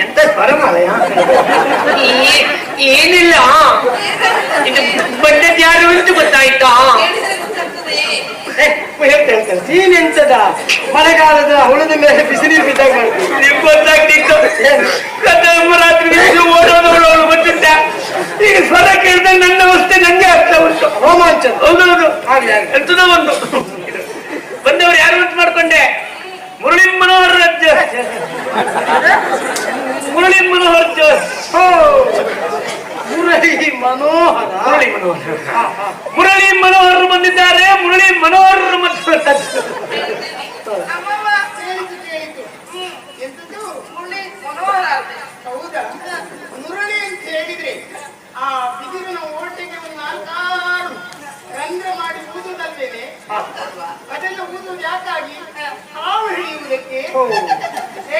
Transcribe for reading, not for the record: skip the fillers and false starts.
ಎಂತ ಸ್ವರಮಾಲಯ ಏನಿಲ್ಲ, ಇದು ಬಂದದ್ದು ಯಾರು ಅಂತ ಗೊತ್ತಾಯ್ತಾ? ಹೇಳ್ತೇನೆ ನೀನೆಂತದ ಮಳೆಗಾಲದ ಹುಳದ ಮೇಲೆ ಬಿಸಿನೀರು ಬಿದ್ದಾಗ ಮಾಡ್ತೀವಿ. ನಿಮ್ಗೆ ಗೊತ್ತಾಗ್ತಿತ್ತು ರಾತ್ರಿ ಓಡೋದವಳು ಗೊತ್ತಿದ್ದ. ಈಗ ಸ್ವರ ಕೇಳಿದಾಗ ನನ್ನ ಅವಸ್ಥೆ ನಂಗೆ ಆಗ್ತಾ ಉಂಟು. ರೋಮಾಂಚ. ಹೌದೌದು, ಎಂತದ ಒಂದು ಬಂದವರು ಯಾರು ಅಂತ ಮಾಡ್ಕೊಂಡೆ. ಮುರಳಿ ಮನೋಹರ